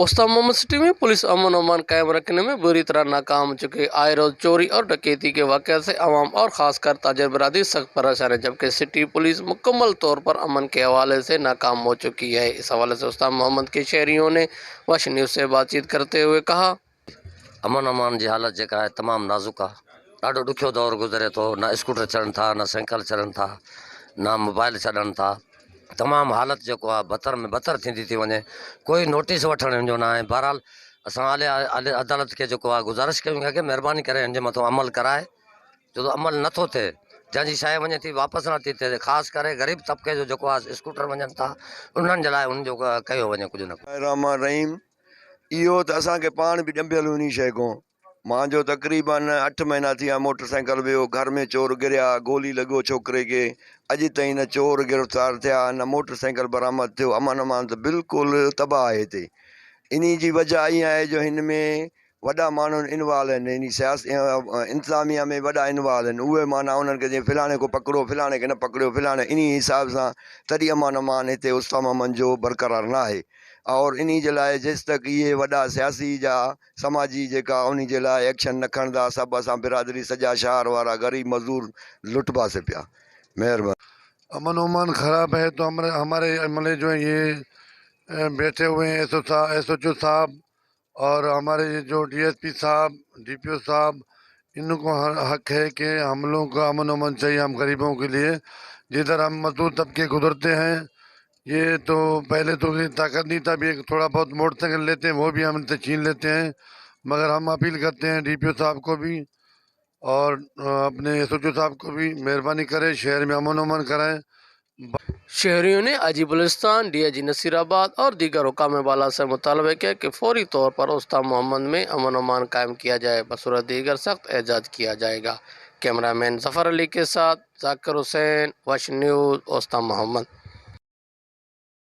उस्ताद Mohammad city में police अमन अमान कायम रखने में बुरी तरह नाकाम हो चुकी है। आए रोज चोरी और डकैती के वाक़े से आवाम और ख़ासकर ताजर बरादरी सख्त परेशान है, जबकि सिटी पुलिस मुकम्मल तौर पर अमन के हवाले से नाकाम हो चुकी है। इस हवाले से उस्ताद मोहम्मद के शहरियों ने वश न्यूज़ से बातचीत करते हुए कहा, अमन अमान जी हालत जेका है तमाम नाज़ुक आहे। ॾाढो ॾुखियो दौर गुज़रे थो। न स्कूटर चढ़नि था, न साइकिल चढ़नि था, न मोबाइल छॾनि था। तमामु हालत जेको आहे बदतर में बदतर थींदी थी वञे। कोई नोटिस वठण जो न आहे। बहरहाल असां आले अदालत खे जेको आहे गुज़ारिश कयूं था कि महिरबानी करे हिन जे मथां अमल कराए। छो त अमल नथो थिए, जंहिंजी शइ वञे थी वापसि नथी थिए। ख़ासि करे ग़रीब तबिके जो जेको आहे स्कूटर वञनि था, उन्हनि जे लाइ उनजो कयो वञे कुझु न कुझु। रहमान रहीम। इहो त असांखे पाण बि ॼंभियल उन शइ खां। मुंहिंजो तक़रीबन 8 महीना थी विया मोटरसाइकिल वियो, घर में चोर गिरिया, गोली लॻो छोकिरे खे। अॼु ताईं न चोर गिरफ़्तार थिया, न मोटरसाइकिल बरामद थियो। अमन अमान त बिल्कुलु तबाह आहे हिते। इन जी वजह इहा आहे जो हिन में वॾा माण्हू इनवॉल्व आहिनि। इन इंतिज़ामिया में वॾा इनवॉल्व आहिनि। उहे माना उन्हनि खे जीअं फ़लाणे को पकिड़ो, फ़लाणे खे न पकिड़ियो, फ़लाणे इन हिसाब सां तॾहिं अमन अमान हिते उस्ताद मोहम्मद जो बरक़रार न आहे। और इन जे लाइ जेसि तक इहे वॾा सियासी जा समाजी जेका उन जे लाइ एक्शन न खणंदा, सभु असां बिरादरी सॼा शहर वारा ग़रीब मज़दूर लुटबासे पिया। महिरबानी। अमन ओमान ख़राब है तो हमारे एमएलए जो है ये बैठे हुए हैं, एसओ साहब और हमारे ये जो डीएसपी साहब, डीपीओ साहब, इनको हक है कि हम लोगों का अमन ओमान चाहिए हम गरीबों के लिए। जिधर हम मजदूर तबके गुजरते हैं, ये तो पहले तो ये ताकत नहीं था, भी थोड़ा बहुत मोटरसाइकिल लेते हैं वो भी हमसे छीन लेते हैं। मगर हम अपील करते हैं डीपीओ साहब को भी और अपने एसओ साहब को भी, मेहरबानी करें शहर में अमन ओमान कराएं। शहरियों ने अजीबुलिस्तान, डीआईजी नसीराबाद और दीगर हुकाम बाला से मुतालबा किया कि फौरी तौर पर उस्ताद मोहम्मद में अमन अमान कायम किया जाए, बसूरत दीगर सख्त एहजाज किया जाएगा। कैमरामैन जफर अली के साथ जाकिर हुसैन, वश न्यूज़, उस्ताद मोहम्मद।